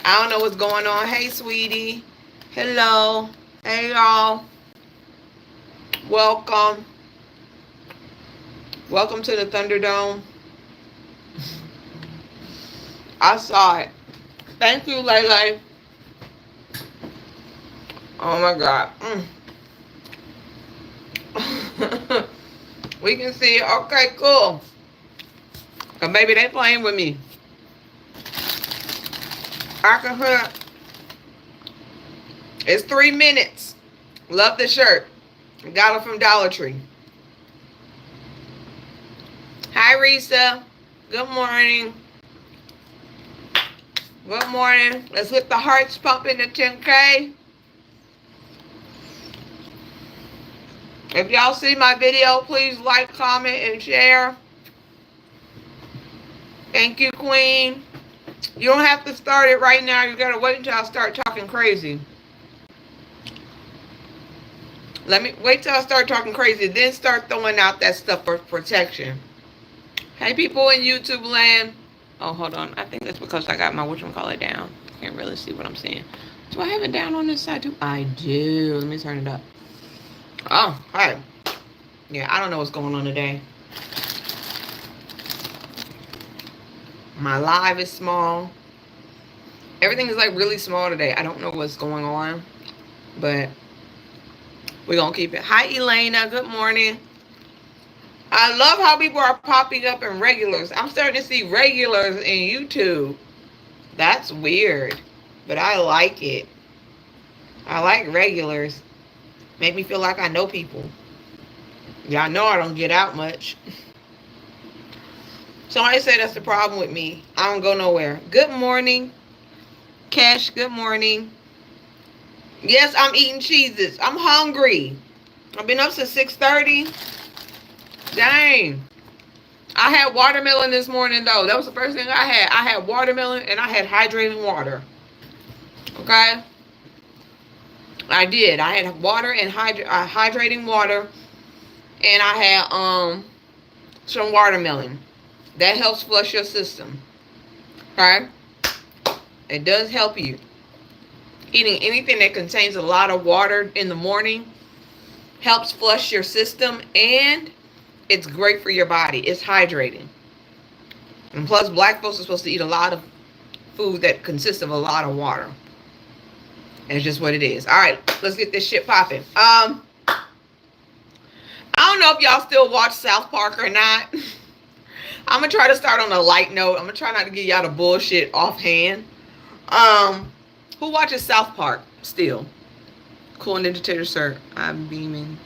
I don't know what's going on. Hey, sweetie. Hello. Hey, y'all. Welcome. Welcome to the Thunderdome. I saw it. Thank you, Lele. Oh my God. We can see it. Okay, cool. Cause baby, they playing with me. I can hear it. It's 3 minutes. Love the shirt. Got it from Dollar Tree. Hi, Risa. Good morning. Good morning. Let's get the hearts pumping to 10K. If y'all see my video, please like, comment, and share. Thank you, Queen. You don't have to start it right now. You gotta wait until I start talking crazy. Let me wait till I start talking crazy, then start throwing out that stuff for protection. Hey, people in YouTube land. Oh, hold on. I think that's because I got my whatchamacallit down. Can't really see what I'm saying. Do I have it down on this side too? I do. Let me turn it up. Oh, hi. Yeah, I don't know what's going on today. My live is small. Everything is like really small today. I don't know what's going on, but we're going to keep it. Hi, Elena. Good morning. I love how people are popping up in regulars. I'm starting to see regulars in YouTube. That's weird, but I like it. I like regulars. Make me feel like I know people. Y'all know I don't get out much. Somebody said that's the problem with me. I don't go nowhere. Good morning, Cash. Good morning. Yes, I'm eating cheeses. I'm hungry. I've been up since 6:30. Dang. I had watermelon this morning, though. That was the first thing I had. I had watermelon and I had hydrating water. Okay? I did. I had water and hydrating water. And I had some watermelon. That helps flush your system. Okay? It does help you. Eating anything that contains a lot of water in the morning helps flush your system, and it's great for your body. It's hydrating. And plus, black folks are supposed to eat a lot of food that consists of a lot of water. And it's just what it is. All right, let's get this shit popping. I don't know if y'all still watch South Park or not. I'm going to try to start on a light note. I'm going to try not to give y'all the bullshit offhand. Who watches South Park still? Cool Ninja Tater, sir. I'm beaming.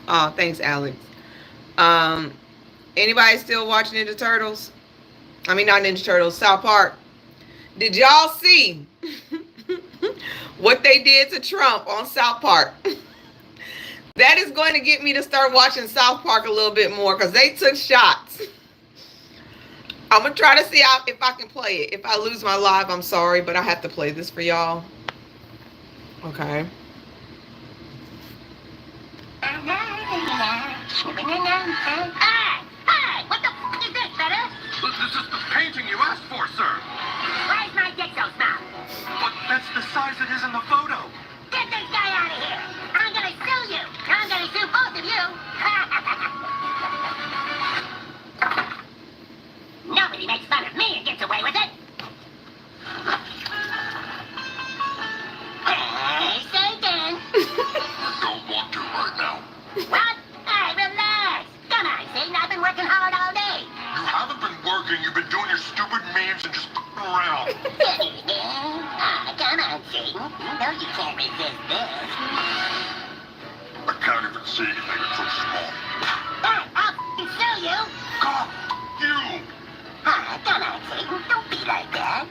Oh, thanks, Alex. Anybody still watch Ninja Turtles? I mean, not Ninja Turtles, South Park. Did y'all see what they did to Trump on South Park? That is going to get me to start watching South Park a little bit more, because they took shots. I'm going to try to see if I can play it. If I lose my live, I'm sorry, but I have to play this for y'all. Okay. Hey, what the f*** is this, fella? This is the painting you asked for, sir. Why's my dick so small? But that's the size it is in the photo. Get this guy out of here. I'm gonna sue you. I'm gonna sue both of you. Nobody makes fun of me and gets away with it. Hey, Satan. Don't want to right now. What? Hey, relax. Come on, Satan. I've been working hard all day. You haven't been working. You've been doing your stupid memes and just f***ing around. Come on, Satan. You know you can't resist this. I can't even see anything. It's so small. I'll f***ing sue you. God, you! Come on, Satan. Don't be like that.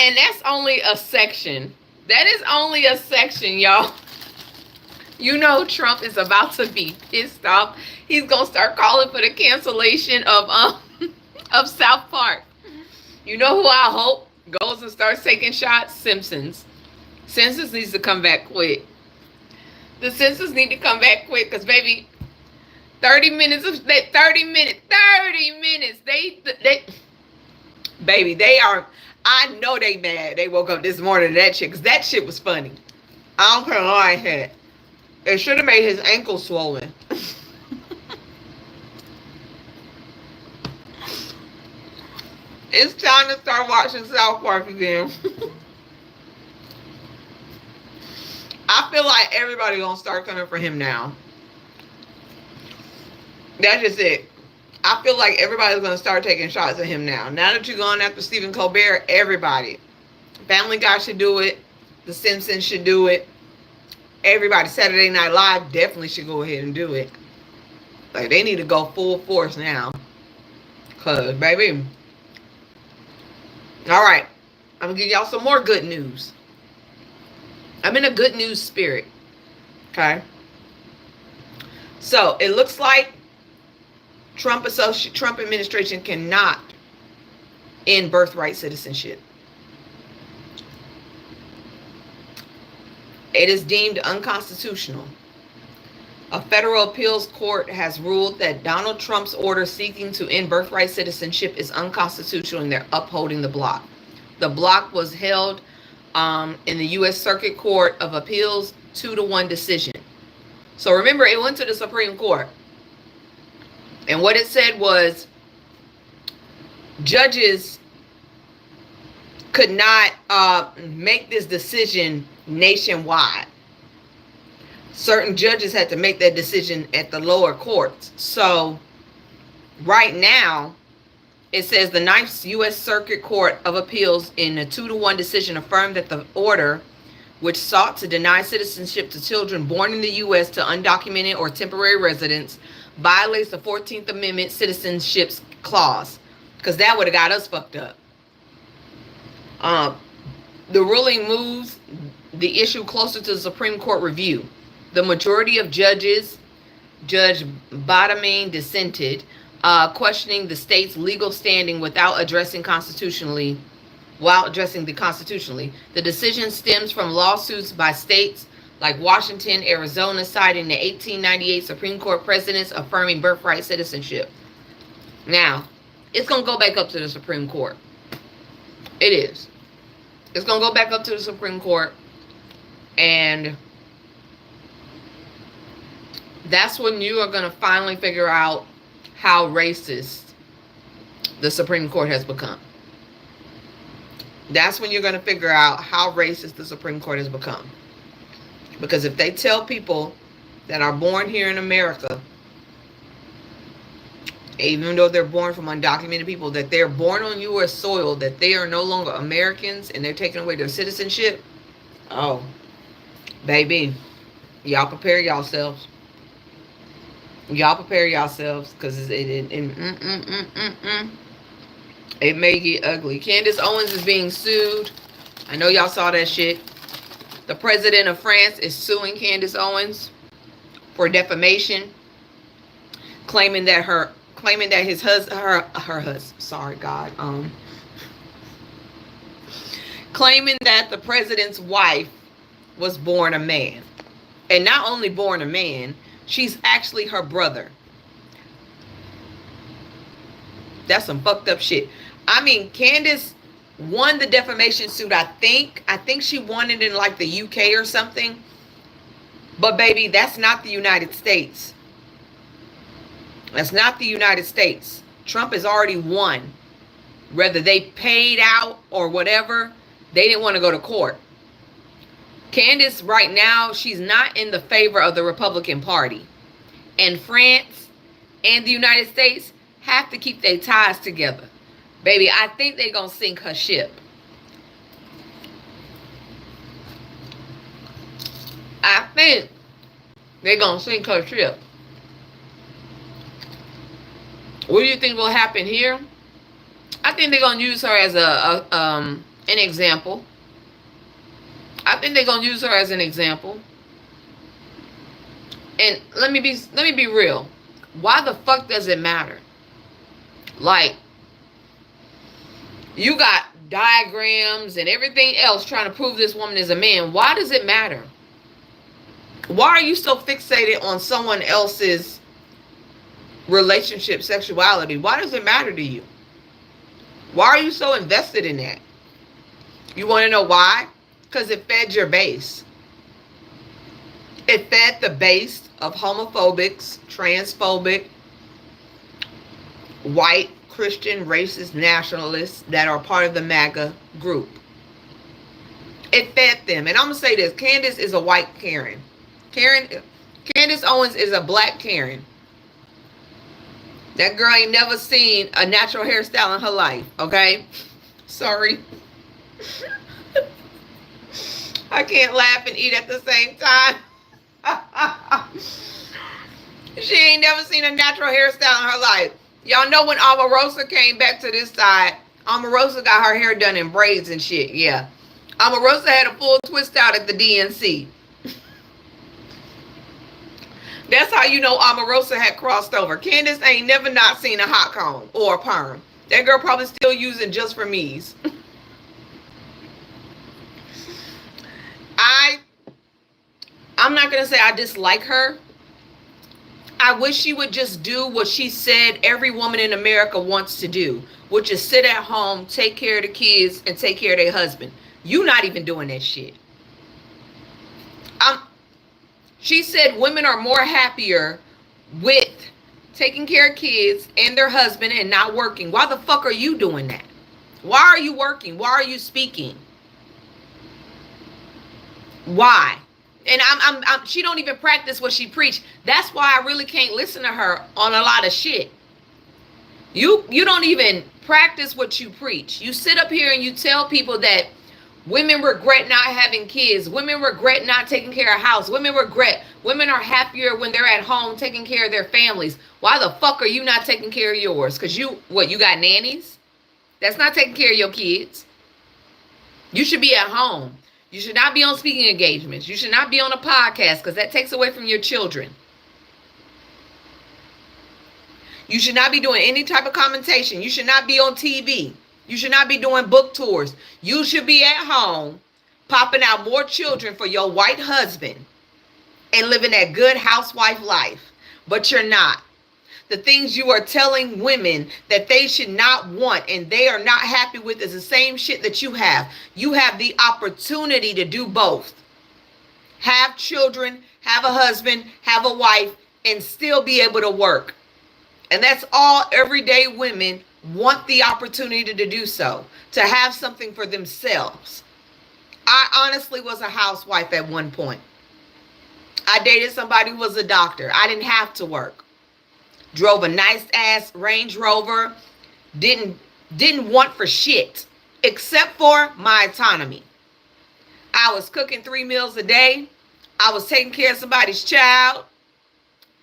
And that's only a section. That is only a section, y'all. You know Trump is about to be pissed off. He's going to start calling for the cancellation of South Park. You know who I hope goes and starts taking shots? Simpsons. Simpsons needs to come back quick. The Simpsons need to come back quick, because, baby, 30 minutes. Baby, they are. I know they mad. They woke up this morning to that shit because that shit was funny. I don't care what I had. It should have made his ankle swollen. It's time to start watching South Park again. I feel like everybody gonna start coming for him now. That's just it. I feel like everybody's gonna start taking shots at him now. Now that you're going after Stephen Colbert, everybody. Family Guy should do it. The Simpsons should do it. Everybody. Saturday Night Live definitely should go ahead and do it. Like, they need to go full force now. Cause, baby. Alright. I'm gonna give y'all some more good news. I'm in a good news spirit. Okay. So, it looks like Trump administration cannot end birthright citizenship. It is deemed unconstitutional. A federal appeals court has ruled that Donald Trump's order seeking to end birthright citizenship is unconstitutional, and they're upholding the block. The block was held in the U.S. Circuit Court of Appeals 2-1 decision. So remember, it went to the Supreme Court. And what it said was judges could not make this decision nationwide. Certain judges had to make that decision at the lower courts. So right now, it says the Ninth U.S. Circuit Court of Appeals in a 2-1 decision affirmed that the order, which sought to deny citizenship to children born in the U.S. to undocumented or temporary residents, violates the 14th Amendment citizenship clause. Because that would have got us fucked up. The ruling moves the issue closer to the Supreme Court review. The majority of judges, Judge Bottomine dissented, questioning the state's legal standing without addressing constitutionally. The decision stems from lawsuits by states like Washington, Arizona, citing the 1898 Supreme Court precedents affirming birthright citizenship. Now, it's going to go back up to the Supreme Court. It is. It's going to go back up to the Supreme Court. And that's when you are going to finally figure out how racist the Supreme Court has become. That's when you're going to figure out how racist the Supreme Court has become. Because if they tell people that are born here in America, even though they're born from undocumented people, that they're born on U.S. soil, that they are no longer Americans and they're taking away their citizenship, oh, baby, y'all prepare yourselves. Y'all prepare yourselves, because it may get ugly. Candace Owens is being sued. I know y'all saw that shit. The president of France is suing Candace Owens for defamation, claiming that his husband, her husband, sorry God, claiming that the president's wife was born a man, and not only born a man, she's actually her brother. That's some fucked up shit. I mean, Candace won the defamation suit, I think. I think she won it in like the UK or something. But baby, that's not the United States. That's not the United States. Trump has already won. Whether they paid out or whatever, they didn't want to go to court. Candace, right now, she's not in the favor of the Republican Party. And France and the United States have to keep their ties together. Baby, I think they're going to sink her ship. I think they're going to sink her ship. What do you think will happen here? I think they're going to use her as an example. I think they're going to use her as an example. And let me be real. Why the fuck does it matter? Like, you got diagrams and everything else trying to prove this woman is a man. Why does it matter? Why are you so fixated on someone else's relationship, sexuality? Why does it matter to you? Why are you so invested in that? You want to know why? Because it fed your base. It fed the base of homophobics, transphobic, white, Christian, racist nationalists that are part of the MAGA group. It fed them. And I'm going to say this. Candace is a white Karen. Candace Owens is a black Karen. That girl ain't never seen a natural hairstyle in her life, okay? Sorry. I can't laugh and eat at the same time. She ain't never seen a natural hairstyle in her life. Y'all know when Omarosa came back to this side, Omarosa got her hair done in braids and shit, yeah. Omarosa had a full twist out at the DNC. That's how you know Omarosa had crossed over. Candace ain't never not seen a hot comb or a perm. That girl probably still using Just for Me's. I'm not going to say I dislike her. I wish she would just do what she said every woman in America wants to do, which is sit at home, take care of the kids, and take care of their husband. You not even doing that shit. She said women are more happier with taking care of kids and their husband and not working. Why the fuck are you doing that? Why are you working? Why are you speaking? Why? And she don't even practice what she preached. That's why I really can't listen to her on a lot of shit. You don't even practice what you preach. You sit up here and you tell people that women regret not having kids. Women regret not taking care of house. Women are happier when they're at home taking care of their families. Why the fuck are you not taking care of yours? Because you got nannies? That's not taking care of your kids. You should be at home. You should not be on speaking engagements. You should not be on a podcast because that takes away from your children. You should not be doing any type of commentation. You should not be on TV. You should not be doing book tours. You should be at home popping out more children for your white husband and living that good housewife life. But you're not. The things you are telling women that they should not want and they are not happy with is the same shit that you have. You have the opportunity to do both. Have children, have a husband, have a wife, and still be able to work. And that's all everyday women want, the opportunity to do so, to have something for themselves. I honestly was a housewife at one point. I dated somebody who was a doctor. I didn't have to work. Drove a nice ass Range Rover. Didn't want for shit except for my autonomy. I was cooking 3 meals a day. I was taking care of somebody's child.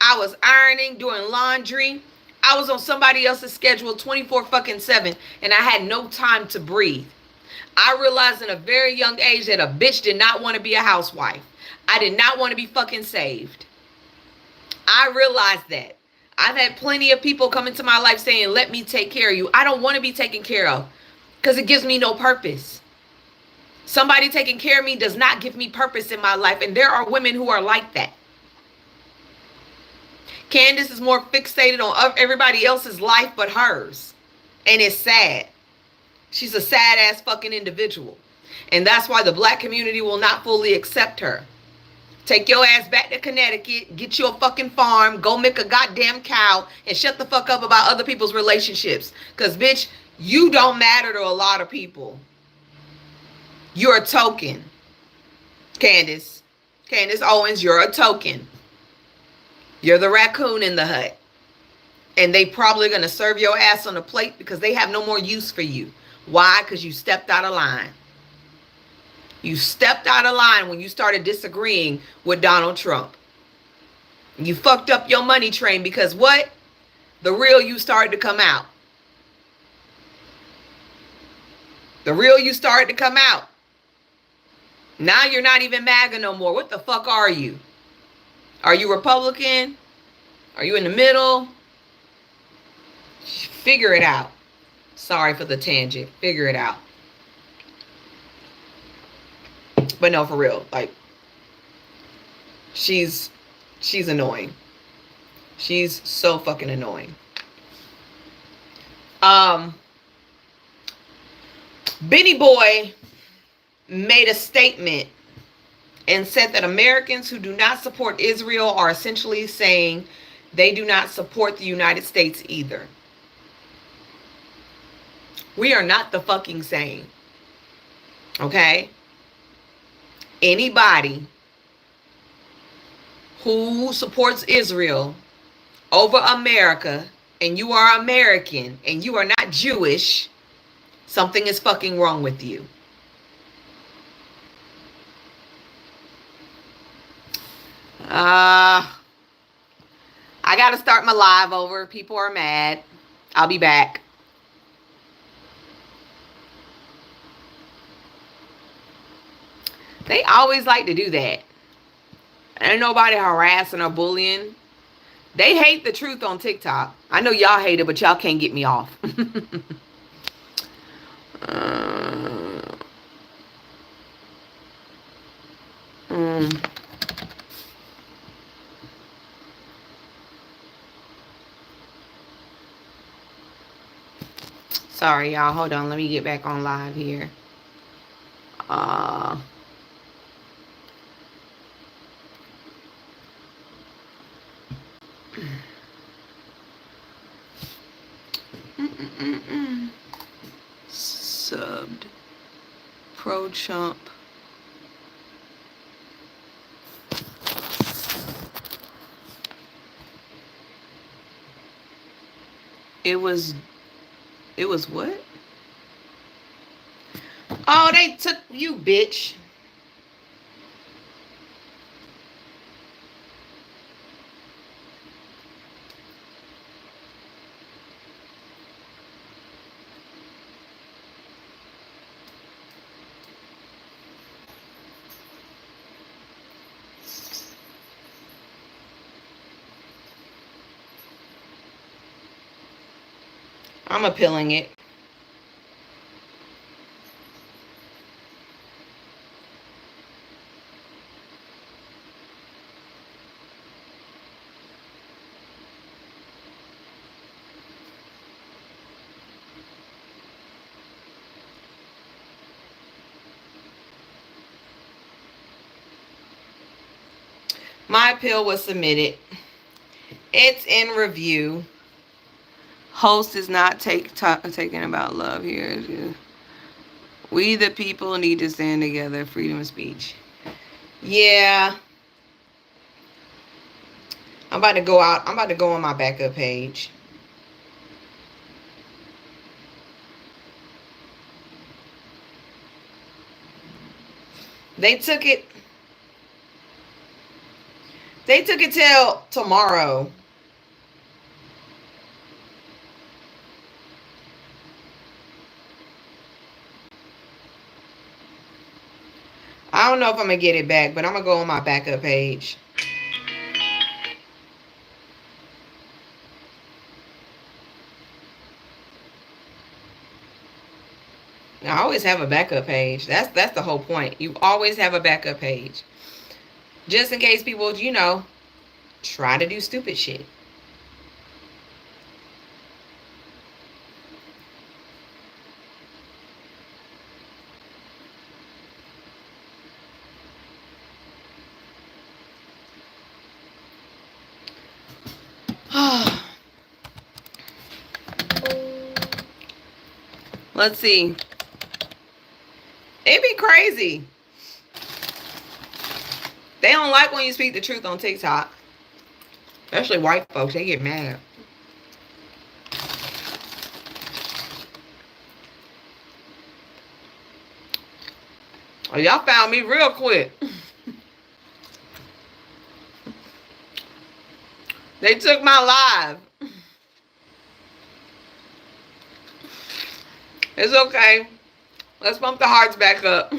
I was ironing, doing laundry. I was on somebody else's schedule 24/7, and I had no time to breathe. I realized in a very young age that a bitch did not want to be a housewife. I did not want to be fucking saved. I realized that. I've had plenty of people come into my life saying, let me take care of you. I don't want to be taken care of because it gives me no purpose. Somebody taking care of me does not give me purpose in my life. And there are women who are like that. Candace is more fixated on everybody else's life but hers. And it's sad. She's a sad ass fucking individual. And that's why the black community will not fully accept her. Take your ass back to Connecticut, get you a fucking farm, go make a goddamn cow, and shut the fuck up about other people's relationships. Because, bitch, you don't matter to a lot of people. You're a token. Candace Owens, you're a token. You're the raccoon in the hut. And they probably going to serve your ass on a plate because they have no more use for you. Why? Because you stepped out of line. You stepped out of line when you started disagreeing with Donald Trump. You fucked up your money train because what? The real you started to come out. The real you started to come out. Now you're not even MAGA no more. What the fuck are you? Are you Republican? Are you in the middle? Figure it out. Sorry for the tangent. Figure it out. But no, for real, like, she's annoying. She's so fucking annoying. Benny Boy made a statement and said that Americans who do not support Israel are essentially saying they do not support the United States either. We are not the fucking same. Okay? Anybody who supports Israel over America and you are American and you are not Jewish, something is fucking wrong with you. I gotta start my live over. People are mad. I'll be back. They always like to do that. Ain't nobody harassing or bullying. They hate the truth on TikTok. I know y'all hate it, but y'all can't get me off. Sorry, y'all. Hold on. Let me get back on live here. Subbed. Pro-Chump. It was what? Oh, they took you, bitch. I'm appealing it. My appeal was submitted. It's in review. Host is not taking about love here. We the people need to stand together. Freedom of speech. Yeah. I'm about to go out. I'm about to go on my backup page. They took it till tomorrow. I don't know if I'm going to get it back, but I'm going to go on my backup page. I always have a backup page. That's the whole point. You always have a backup page. Just in case people, try to do stupid shit. Let's see. It'd be crazy. They don't like when you speak the truth on TikTok. Especially white folks. They get mad. Oh, y'all found me real quick. They took my live. It's okay. Let's pump the hearts back up.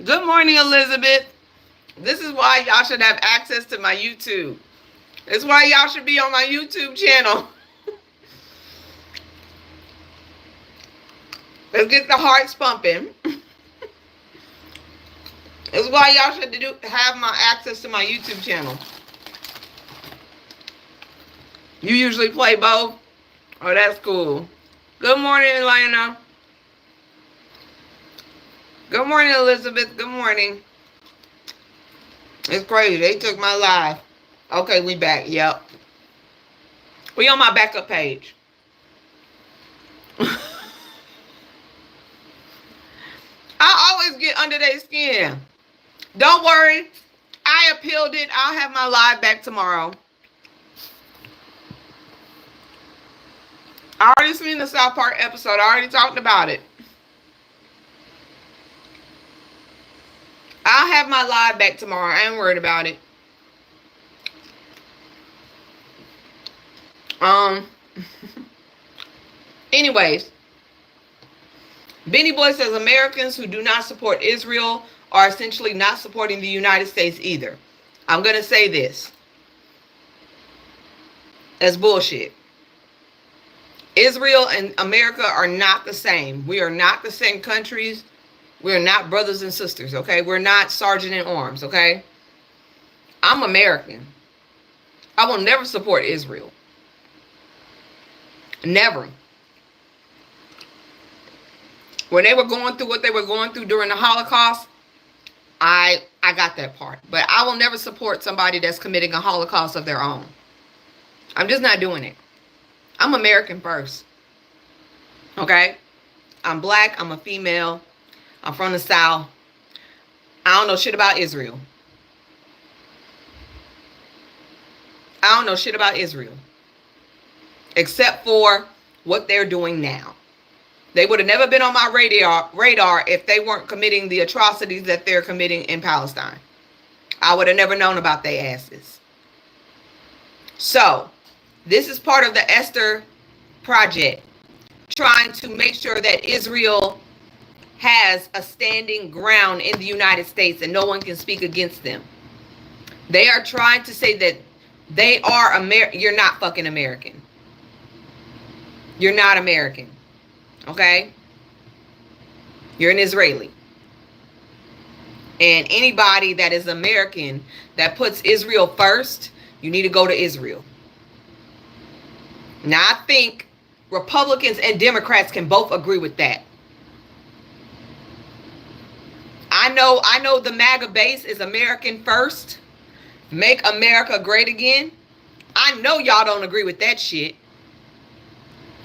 Good morning, Elizabeth. This is why y'all should have access to my YouTube. It's why y'all should be on my YouTube channel. Let's get the hearts pumping. It's why y'all should have my access to my YouTube channel. You usually play both? Oh, that's cool. Good morning, Elena. Good morning, Elizabeth. Good morning. It's crazy. They took my live. Okay, we back. Yep. We on my backup page. I always get under their skin. Don't worry. I appealed it. I'll have my live back tomorrow. I already seen the South Park episode. I already talked about it. I'll have my live back tomorrow. I ain't worried about it. Anyways, Benny Boy says Americans who do not support Israel are essentially not supporting the United States either. I'm going to say this. That's bullshit. Israel and America are not the same. We are not the same countries. We are not brothers and sisters, okay? We're not sergeant in arms, okay? I'm American. I will never support Israel. Never. When they were going through what they were going through during the Holocaust, I got that part. But I will never support somebody that's committing a Holocaust of their own. I'm just not doing it. I'm American first. Okay? I'm black. I'm a female. I'm from the South. I don't know shit about Israel. I don't know shit about Israel. Except for what they're doing now. They would have never been on my radar if they weren't committing the atrocities that they're committing in Palestine. I would have never known about their asses. So, this is part of the Esther Project, trying to make sure that Israel has a standing ground in the United States and no one can speak against them. They are trying to say that they are American. You're not fucking American. You're not American. Okay? You're an Israeli. And anybody that is American that puts Israel first, you need to go to Israel. Now, I think Republicans and Democrats can both agree with that. I know the MAGA base is American first. Make America great again. I know y'all don't agree with that shit.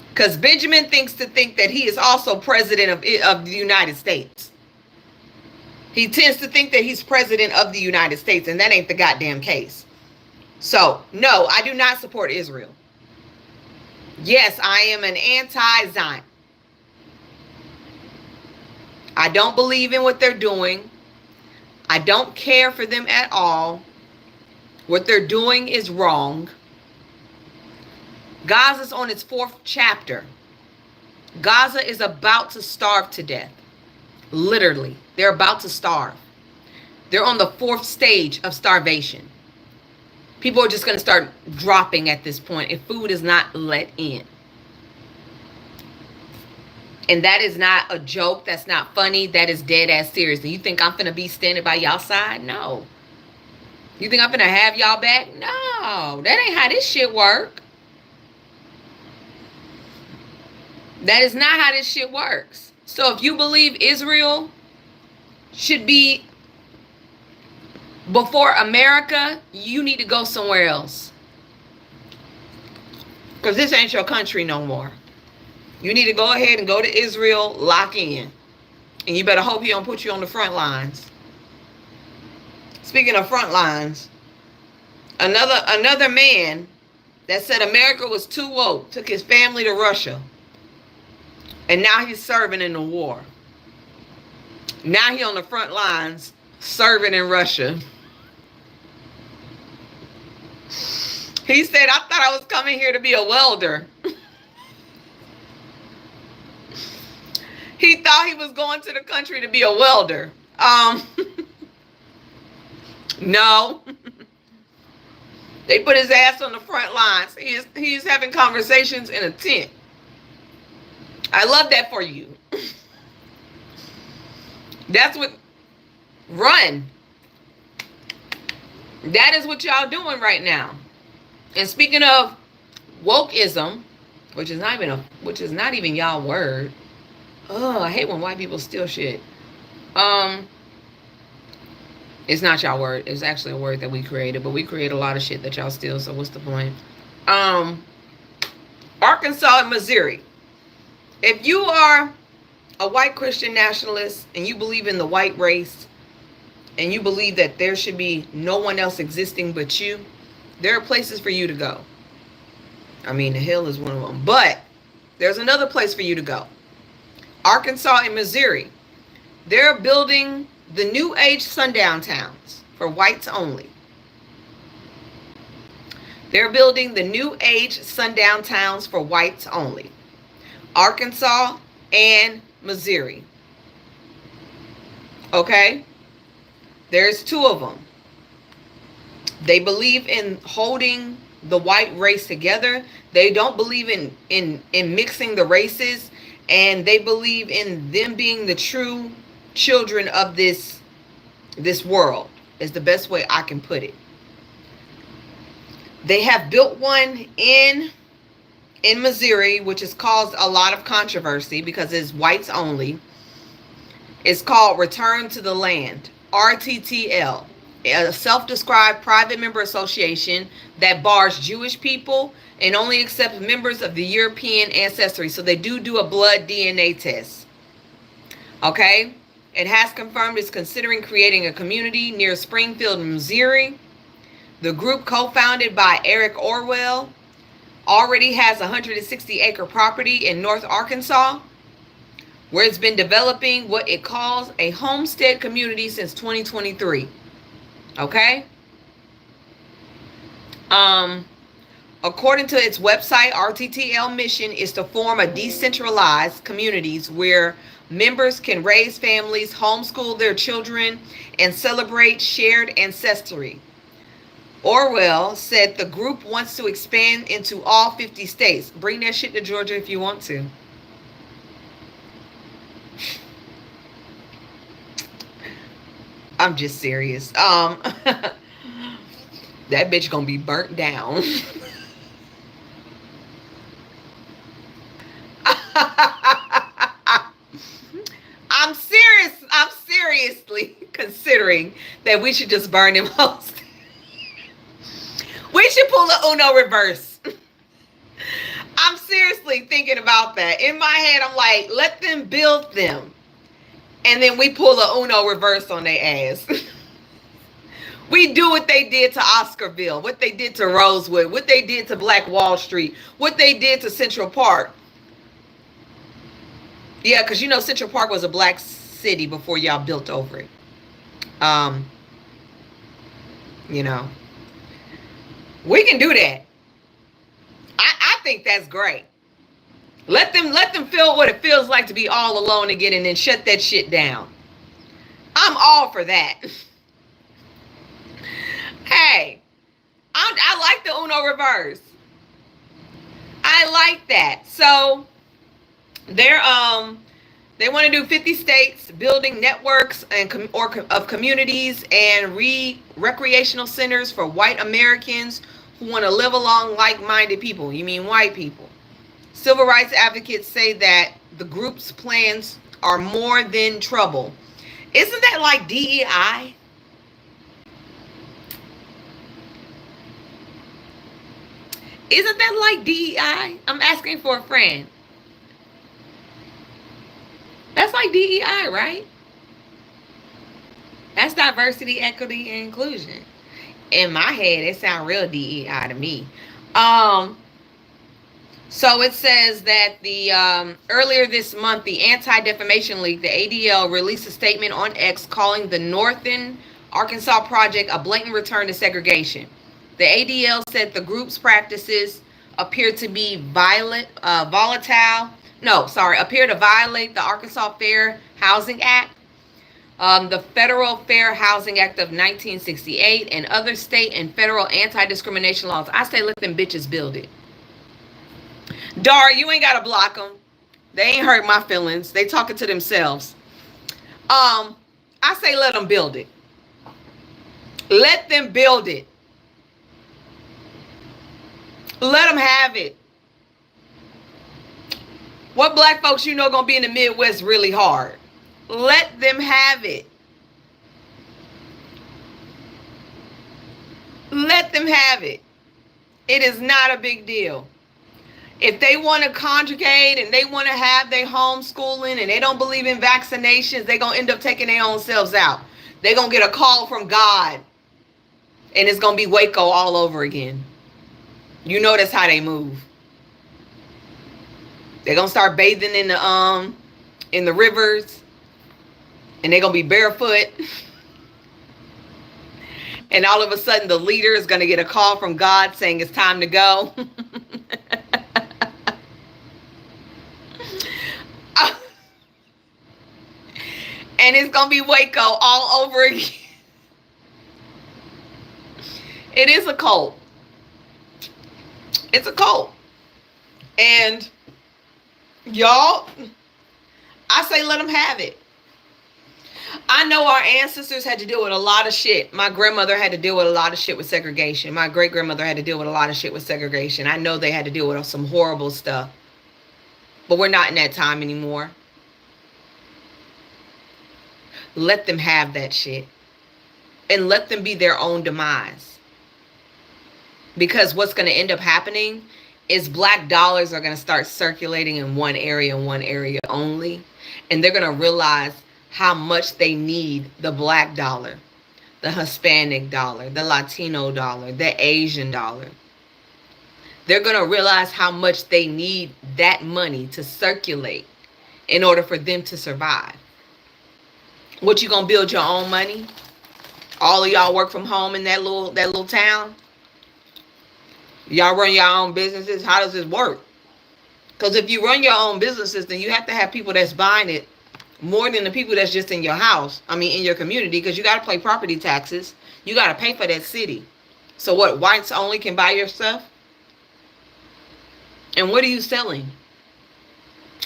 Because Benjamin thinks that he is also president of the United States. He tends to think that he's president of the United States, and that ain't the goddamn case. So, no, I do not support Israel. Yes, I am an anti-Zion. I don't believe in what they're doing. I don't care for them at all. What they're doing is wrong. Gaza's on its 4th chapter. Gaza is about to starve to death. Literally, they're about to starve. They're on the 4th stage of starvation. People are just going to start dropping at this point if food is not let in. And that is not a joke. That's not funny. That is dead ass serious. You think I'm going to be standing by y'all side? No. You think I'm going to have y'all back? No. That ain't how this shit work. That is not how this shit works. So if you believe Israel should be before America, you need to go somewhere else. Because this ain't your country no more. You need to go ahead and go to Israel, lock in. And you better hope he don't put you on the front lines. Speaking of front lines, another man that said America was too woke took his family to Russia. And now he's serving in the war. Now he on the front lines serving in Russia. He said, I thought I was coming here to be a welder. He thought he was going to the country to be a welder. No. They put his ass on the front lines. He's having conversations in a tent. I love that for you. That's what, run. That is what y'all doing right now. And speaking of wokeism, which is not even y'all word. Oh, I hate when white people steal shit. Um, it's not y'all word. It's actually a word that we created, but we create a lot of shit that y'all steal. So what's the point? Um, Arkansas and Missouri. If you are a white Christian nationalist and you believe in the white race and you believe that there should be no one else existing but you, there are places for you to go. I mean, the Hill is one of them. But there's another place for you to go. Arkansas and Missouri. They're building the New Age sundown towns for whites only. They're building the New Age sundown towns for whites only. Arkansas and Missouri. Okay? There's two of them. They believe in holding the white race together. They don't believe in mixing the races, and they believe in them being the true children of this world, is the best way I can put it. They have built one in Missouri, which has caused a lot of controversy because it's whites only. It's called Return to the Land, RTTL, a self-described private member association that bars Jewish people and only accepts members of the European ancestry. So they do a blood DNA test. Okay? It has confirmed it's considering creating a community near Springfield, Missouri. The group, co-founded by Eric Orwell, already has a 160-acre property in North Arkansas, where it's been developing what it calls a homestead community since 2023. Okay? According to its website, RTTL mission is to form a decentralized communities where members can raise families, homeschool their children, and celebrate shared ancestry. Orwell said the group wants to expand into all 50 states. Bring that shit to Georgia if you want to. I'm just serious. That bitch gonna be burnt down. I'm serious. I'm seriously considering that we should just burn them hoes. We should pull the Uno reverse. I'm seriously thinking about that. In my head, I'm like, let them build them. And then we pull the Uno reverse on their ass. We do what they did to Oscarville, what they did to Rosewood, what they did to Black Wall Street, what they did to Central Park. Yeah, because you know Central Park was a black city before y'all built over it. You know. We can do that. I think that's great. Let them feel what it feels like to be all alone again and then shut that shit down. I'm all for that. Hey, I like the Uno reverse. I like that. So they want to do 50 states, building networks of communities and recreational centers for white Americans who want to live along like-minded people. You mean white people. Civil rights advocates say that the group's plans are more than trouble. Isn't that like DEI? Isn't that like DEI? I'm asking for a friend. That's like DEI, right? That's diversity, equity, and inclusion. In my head, it sounds real DEI to me. So it says that the earlier this month, the Anti-Defamation League, the ADL, released a statement on X calling the Northern Arkansas Project a blatant return to segregation. The ADL said the group's practices appear to violate the Arkansas Fair Housing Act, the Federal Fair Housing Act of 1968, and other state and federal anti-discrimination laws. I say let them bitches build it. Dar, you ain't got to block them. They ain't hurt my feelings. They talking to themselves. I say let them build it. Let them build it. Let them have it. What black folks you know gonna be in the Midwest really hard? Let them have it. Let them have it. It is not a big deal. If they want to conjugate and they want to have their homeschooling and they don't believe in vaccinations, they're going to end up taking their own selves out. They're going to get a call from God. And it's going to be Waco all over again. You know that's how they move. They're going to start bathing in the rivers. And they're going to be barefoot. And all of a sudden the leader is going to get a call from God saying it's time to go. And it's going to be Waco all over again. It is a cult. It's a cult. And y'all, I say let them have it. I know our ancestors had to deal with a lot of shit. My grandmother had to deal with a lot of shit with segregation. My great-grandmother had to deal with a lot of shit with segregation. I know they had to deal with some horrible stuff. But we're not in that time anymore. Let them have that shit. And let them be their own demise. Because what's going to end up happening is black dollars are going to start circulating in one area only. And they're going to realize how much they need the black dollar, the Hispanic dollar, the Latino dollar, the Asian dollar. They're going to realize how much they need that money to circulate in order for them to survive. What, you going to build your own money? All of y'all work from home in that little town? Y'all run your own businesses? How does this work? Because if you run your own businesses, then you have to have people that's buying it more than the people that's just in your house. I mean, in your community, because you got to pay property taxes. You got to pay for that city. So what, whites only can buy your stuff? And what are you selling?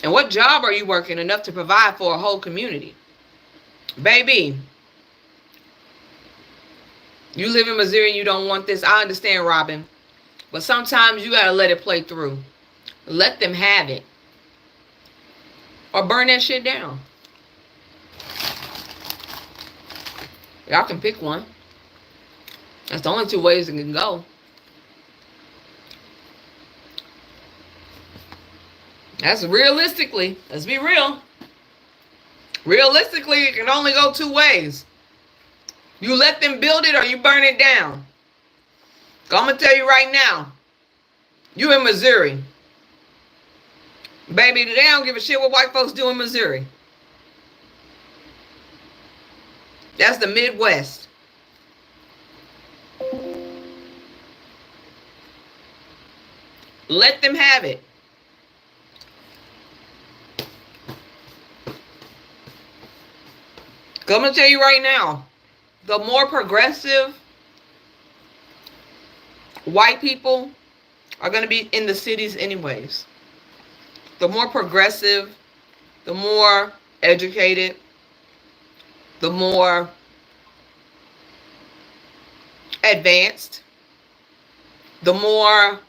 And what job are you working enough to provide for a whole community? Baby, you live in Missouri and you don't want this. I understand, Robin. But sometimes you got to let it play through. Let them have it. Or burn that shit down. Y'all can pick one. That's the only two ways it can go. That's realistically. Let's be real. Realistically, it can only go two ways. You let them build it or you burn it down. I'm going to tell you right now. You in Missouri. Baby, they don't give a shit what white folks do in Missouri. That's the Midwest. Let them have it. I'm going to tell you right now. The more progressive white people are going to be in the cities anyways. The more progressive, the more educated, the more advanced, the more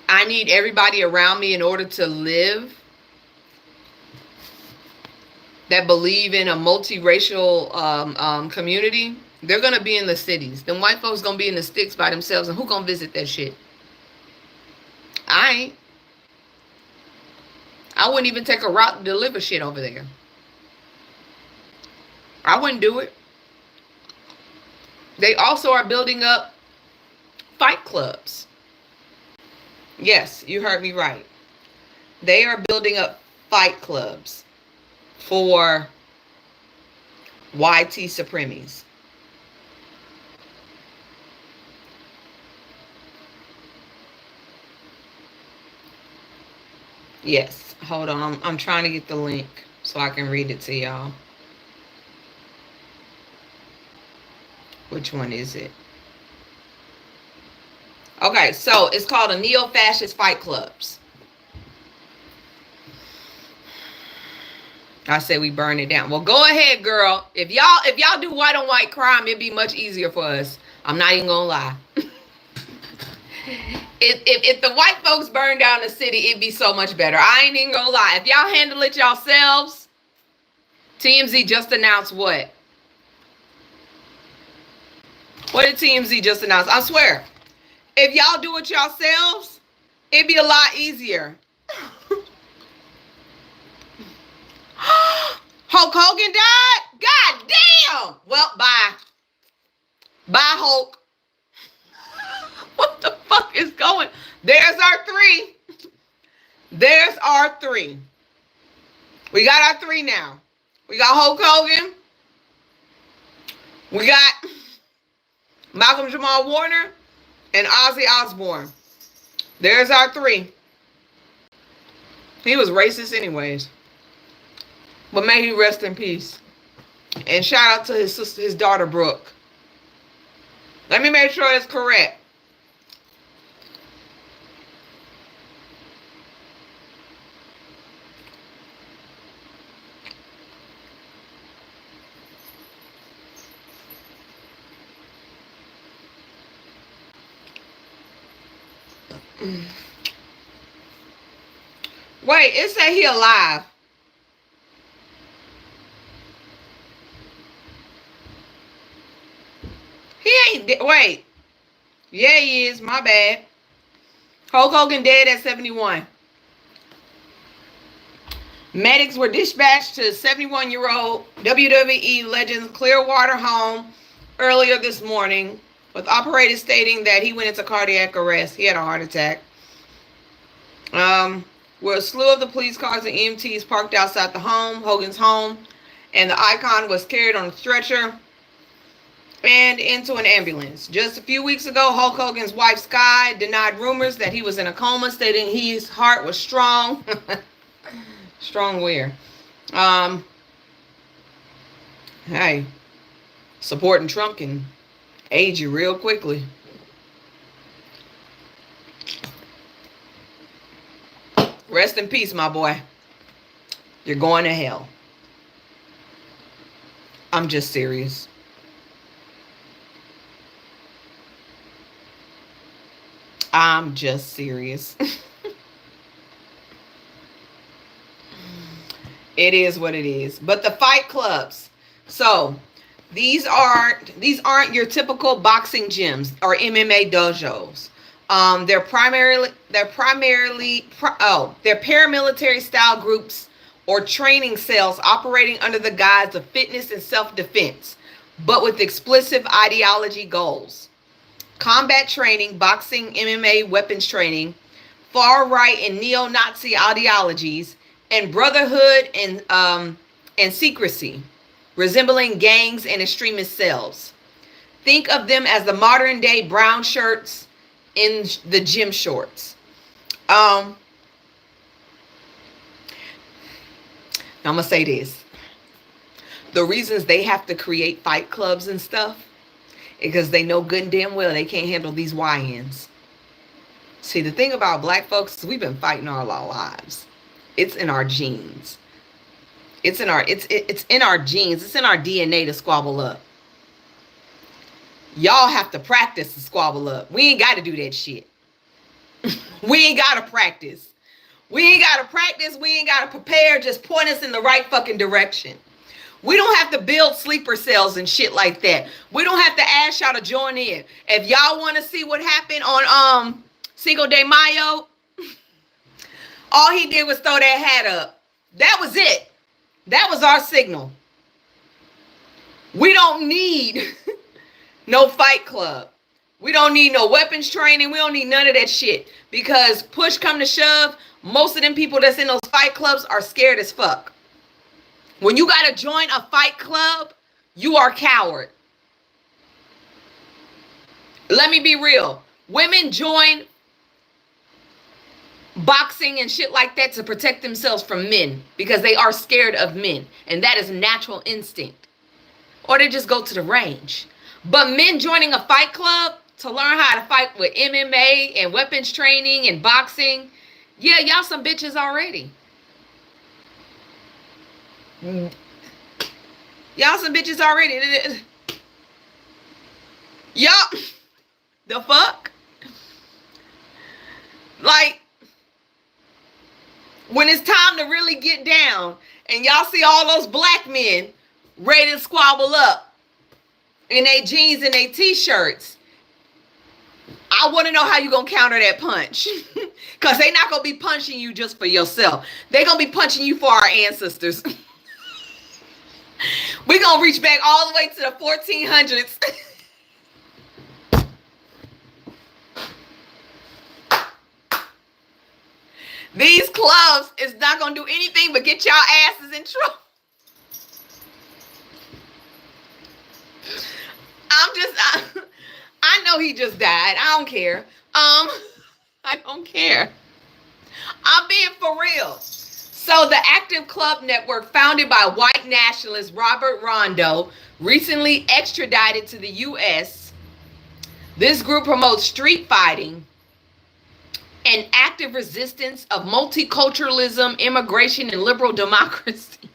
I need everybody around me in order to live, that believe in a multiracial community, they're going to be in the cities. Them white folks going to be in the sticks by themselves. And who going to visit that shit? I ain't. I wouldn't even take a route to deliver shit over there. I wouldn't do it. They also are building up fight clubs. Yes, you heard me right. They are building up fight clubs for YT Supremes. Yes, hold on. I'm trying to get the link so I can read it to y'all. Which one is it? Okay, so it's called a Neo-Fascist Fight Clubs. I say we burn it down. Well, go ahead, girl. If y'all do white on white crime, it'd be much easier for us. I'm not even gonna lie. If the white folks burn down the city, it'd be so much better. I ain't even gonna lie. If y'all handle it yourselves, TMZ just announced what? What did TMZ just announce? I swear, if y'all do it yourselves, it'd be a lot easier. Hulk Hogan died? God damn! Well, bye. Bye, Hulk. What the fuck is going? There's our three. There's our three. We got our three now. We got Hulk Hogan. We got Malcolm Jamal Warner and Ozzy Osbourne. There's our three. He was racist anyways. But may he rest in peace. And shout out to his sister, his daughter, Brooke. Let me make sure it's correct. Wait, it said he alive. He ain't wait. Yeah, he is. My bad. Hulk Hogan dead at 71. Medics were dispatched to 71-year-old WWE legend Clearwater home earlier this morning, with operators stating that he went into cardiac arrest. He had a heart attack. Where a slew of the police cars and EMTs parked outside the home, Hogan's home, and the icon was carried on a stretcher and into an ambulance. Just a few weeks ago, Hulk Hogan's wife, Sky, denied rumors that he was in a coma, stating his heart was strong. Strong where? Hey, supporting Trump can age you real quickly. Rest in peace, my boy. You're going to hell. I'm just serious. I'm just serious. It is what it is. But the fight clubs. So these aren't your typical boxing gyms or MMA dojos. They're paramilitary style groups or training cells operating under the guise of fitness and self-defense, but with explicit ideology goals. Combat training, boxing, MMA, weapons training, far-right and neo-Nazi ideologies, and brotherhood and secrecy, resembling gangs and extremist cells. Think of them as the modern-day brown shirts in the gym shorts. I'm gonna say this. The reasons they have to create fight clubs and stuff is because they know good and damn well they can't handle these YNs. See, the thing about black folks is we've been fighting all our lives. It's in our genes. It's in our genes. It's in our DNA to squabble up. Y'all have to practice to squabble up. We ain't got to do that shit. We ain't got to practice. We ain't got to practice. We ain't got to prepare. Just point us in the right fucking direction. We don't have to build sleeper cells and shit like that. We don't have to ask y'all to join in. If y'all want to see what happened on Cinco de Mayo, all he did was throw that hat up. That was it. That was our signal. We don't need no fight club. We don't need no weapons training. We don't need none of that shit. Because push come to shove, most of them people that's in those fight clubs are scared as fuck. When you got to join a fight club, you are a coward. Let me be real. Women join boxing and shit like that to protect themselves from men because they are scared of men. And that is natural instinct. Or they just go to the range. But men joining a fight club to learn how to fight with MMA and weapons training and boxing, yeah, y'all some bitches already. Y'all some bitches already. Y'all, the fuck? Like, when it's time to really get down and y'all see all those black men ready to squabble up in their jeans and their t-shirts, I want to know how you going to counter that punch. Because they not going to be punching you just for yourself. They going to be punching you for our ancestors. We're going to reach back all the way to the 1400s. These clubs is not going to do anything but get y'all asses in trouble. I know he just died. I don't care. I don't care. I'm being for real. So the Active Club Network, founded by white nationalist Robert Rondo, recently extradited to the U.S. This group promotes street fighting and active resistance of multiculturalism, immigration, and liberal democracy.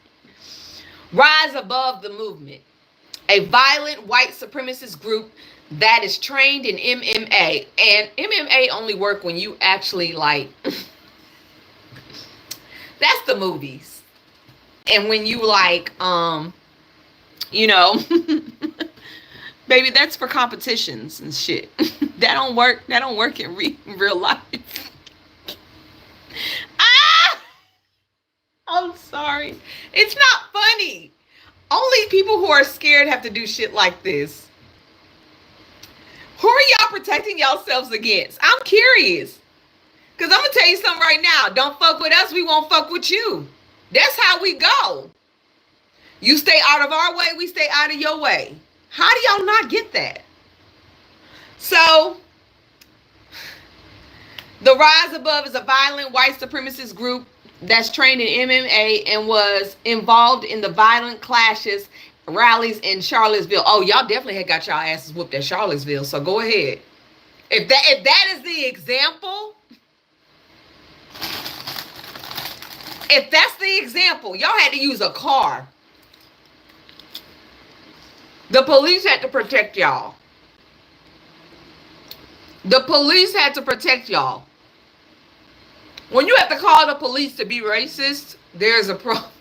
Rise Above the movement, a violent white supremacist group that is trained in MMA. And MMA only work when you actually like, that's the movies. And when you like, you know, baby, that's for competitions and shit. That don't work. That don't work in real life. I'm sorry. It's not funny. Only people who are scared have to do shit like this. Who are y'all protecting yourselves against? I'm curious. Because I'm going to tell you something right now. Don't fuck with us, we won't fuck with you. That's how we go. You stay out of our way, we stay out of your way. How do y'all not get that? So, the Rise Above is a violent white supremacist group that's trained in MMA and was involved in the violent clashes, rallies in Charlottesville. Oh, y'all definitely had got y'all asses whooped at Charlottesville, so go ahead. If that is the example, if that's the example, y'all had to use a car. The police had to protect y'all. The police had to protect y'all. When you have to call the police to be racist, there's a problem.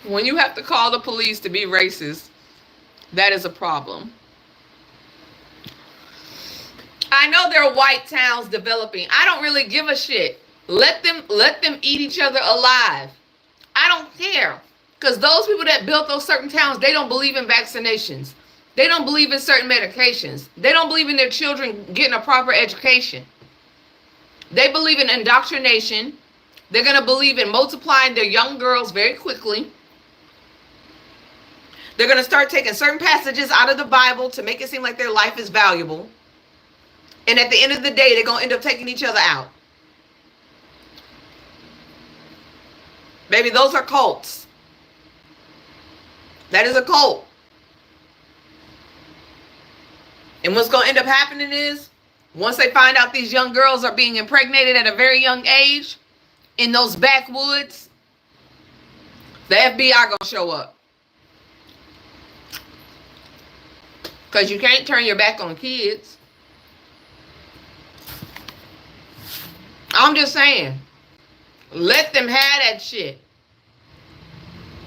When you have to call the police to be racist, that is a problem. I know there are white towns developing. I don't really give a shit. Let them eat each other alive. I don't care. Because those people that built those certain towns, they don't believe in vaccinations. They don't believe in certain medications. They don't believe in their children getting a proper education. They believe in indoctrination. They're going to believe in multiplying their young girls very quickly. They're going to start taking certain passages out of the Bible to make it seem like their life is valuable. And at the end of the day, they're going to end up taking each other out. Baby, those are cults. That is a cult. And what's going to end up happening is, once they find out these young girls are being impregnated at a very young age in those backwoods, the FBI going to show up. Because you can't turn your back on kids. I'm just saying, let them have that shit.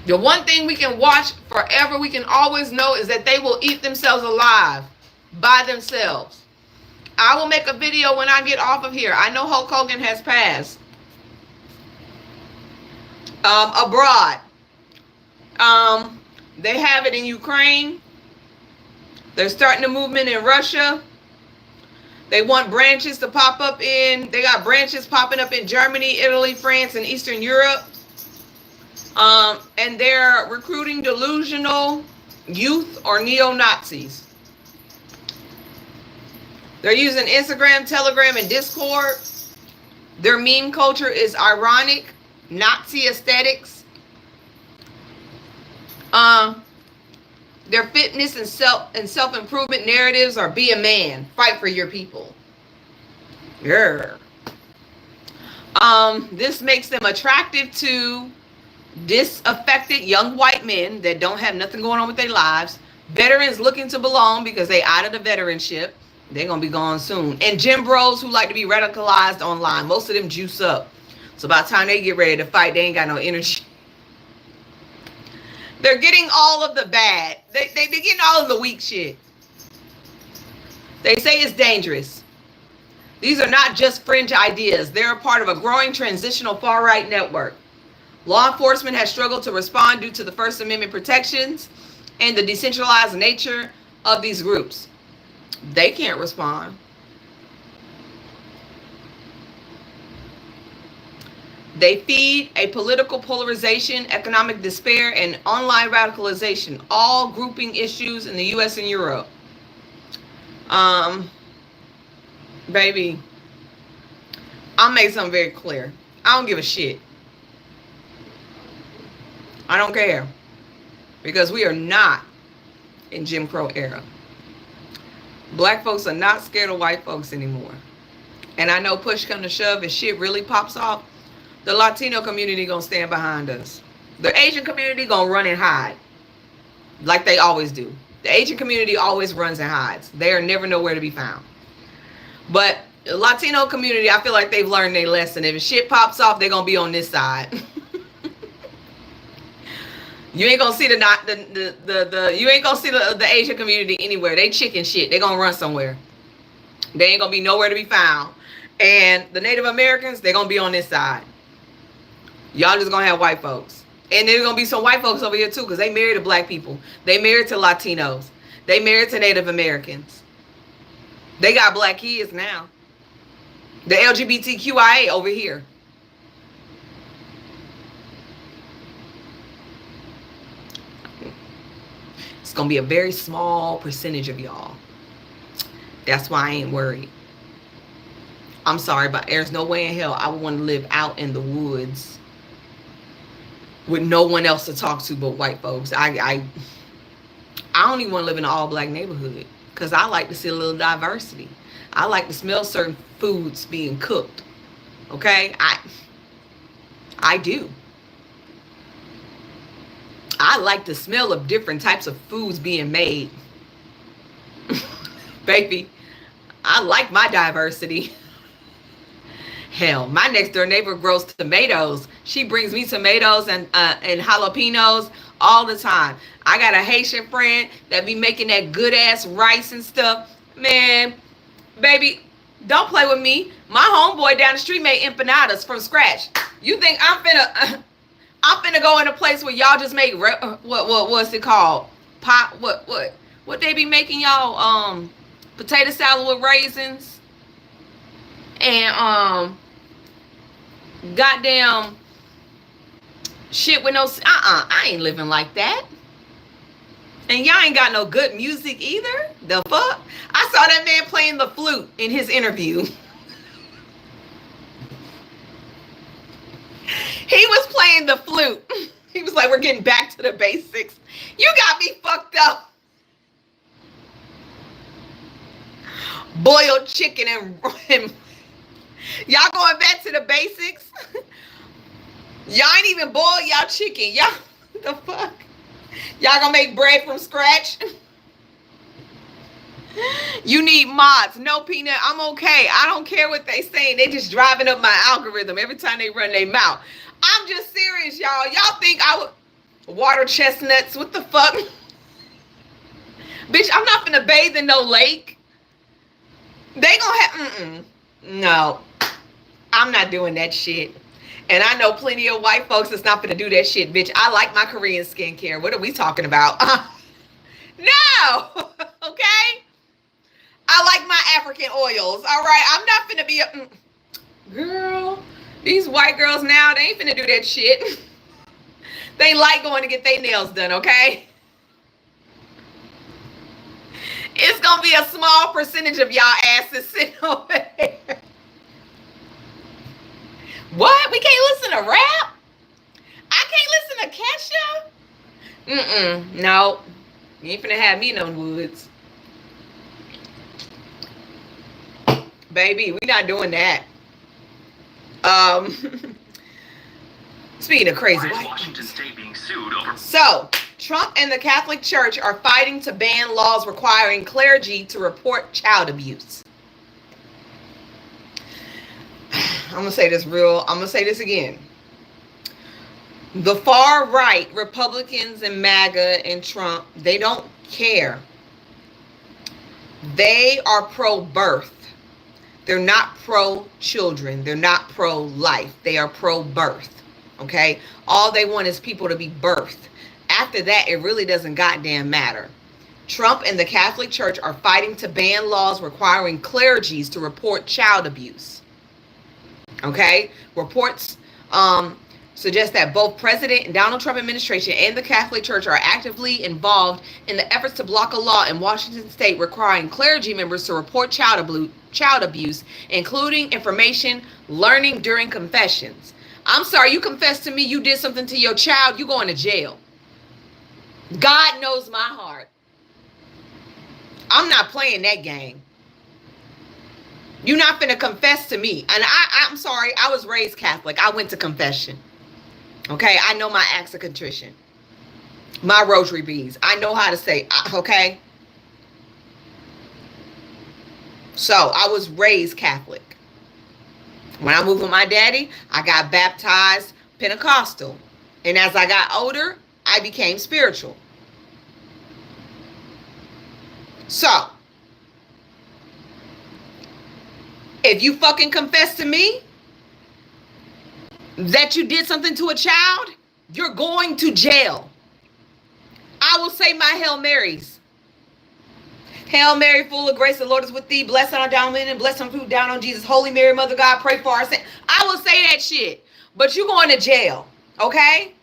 The one thing we can watch forever, we can always know, is that they will eat themselves alive by themselves. I will make a video when I get off of here. I know Hulk Hogan has passed. Abroad. They have it in Ukraine. They're starting a movement in Russia. They want branches to pop up in, they got branches popping up in Germany, Italy, France, and Eastern Europe. And they're recruiting delusional youth or neo-Nazis. They're using Instagram, Telegram, and Discord. Their meme culture is ironic, Nazi aesthetics. Their fitness and self-improvement narratives are be a man, fight for your people. Yeah. This makes them attractive to disaffected young white men that don't have nothing going on with their lives. Veterans looking to belong because they out of the veteranship. They're going to be gone soon. And Jim Bros who like to be radicalized online. Most of them juice up. So by the time they get ready to fight, they ain't got no energy. They're getting all of the bad. They're getting all of the weak shit. They say it's dangerous. These are not just fringe ideas. They're a part of a growing transitional far-right network. Law enforcement has struggled to respond due to the First Amendment protections and the decentralized nature of these groups. They can't respond. They feed a political polarization, economic despair, and online radicalization, all grouping issues in the U.S. and Europe. Baby, I'll make something very clear. I don't give a shit. I don't care. Because we are not in Jim Crow era. Black folks are not scared of white folks anymore. And I know push come to shove, if shit really pops off, the Latino community gonna stand behind us. The Asian community gonna run and hide. Like they always do. The Asian community always runs and hides. They are never nowhere to be found. But the Latino community, I feel like they've learned their lesson. If shit pops off, they're gonna be on this side. You ain't gonna see you ain't gonna see the Asian community anywhere. They chicken shit. They gonna run somewhere. They ain't gonna be nowhere to be found. And the Native Americans, they're gonna be on this side. Y'all just gonna have white folks. And there's gonna be some white folks over here too, because they married to black people. They married to Latinos. They married to Native Americans. They got black kids now. The LGBTQIA over here. It's going to be a very small percentage of y'all. That's why I ain't worried. I'm sorry, but there's no way in hell I would want to live out in the woods with no one else to talk to but white folks. I don't even want to live in an all-black neighborhood because I like to see a little diversity. I like to smell certain foods being cooked. Okay? I do. I like the smell of different types of foods being made. Baby, I like my diversity. Hell, my next door neighbor grows tomatoes. She brings me tomatoes and jalapenos all the time. I got a Haitian friend that be making that good ass rice and stuff. Man, baby, don't play with me. My homeboy down the street made empanadas from scratch. You think I'm finna go in a place where y'all just make what's it called? Pot what they be making y'all potato salad with raisins and goddamn shit with no I ain't living like that. And y'all ain't got no good music either. The fuck? I saw that man playing the flute in his interview. He was playing the flute. He was like, we're getting back to the basics. You got me fucked up. Boiled chicken and y'all going back to the basics? Y'all ain't even boiled y'all chicken. Y'all, the fuck? Y'all gonna make bread from scratch? You need mods. No, Peanut, I'm okay. I don't care what they saying. They just driving up my algorithm every time they run their mouth. I'm just serious, y'all. Y'all think I would water chestnuts? What the fuck? Bitch, I'm not finna bathe in no lake. They gonna have no. I'm not doing that shit. And I know plenty of white folks that's not finna do that shit, bitch. I like my Korean skincare. What are we talking about? No. Okay? I like my African oils. All right? I'm not finna be a girl. These white girls now, they ain't finna do that shit. They like going to get their nails done, okay? It's gonna be a small percentage of y'all asses sitting over there. What? We can't listen to rap? I can't listen to Kesha? No. You ain't finna have me in no woods. Baby, we not doing that. Speaking of crazy white. Washington State being sued over. So, Trump and the Catholic Church are fighting to ban laws requiring clergy to report child abuse. I'm going to say this again. The far right, Republicans and MAGA and Trump, they don't care. They are pro-birth. They're not pro-children. They're not pro-life. They are pro-birth. Okay? All they want is people to be birthed. After that, it really doesn't goddamn matter. Trump and the Catholic Church are fighting to ban laws requiring clergies to report child abuse. Okay? Reports suggest that both President Donald Trump administration and the Catholic Church are actively involved in the efforts to block a law in Washington state requiring clergy members to report child abuse, including information learning during confessions. I'm sorry, you confess to me you did something to your child, you going to jail. God knows my heart. I'm not playing that game. You're not finna confess to me. And I'm sorry, I was raised Catholic. I went to confession. Okay, I know my acts of contrition. My rosary beads. I know how to say, okay? So, I was raised Catholic. When I moved with my daddy, I got baptized Pentecostal. And as I got older, I became spiritual. So, if you fucking confess to me that you did something to a child, you're going to jail. I will say my Hail Marys. Hail Mary, full of grace, the Lord is with thee. Blessed art thou among women, and blessed art thou down on Jesus. Holy Mary, Mother of God, pray for our sins. I will say that shit, but you're going to jail, okay?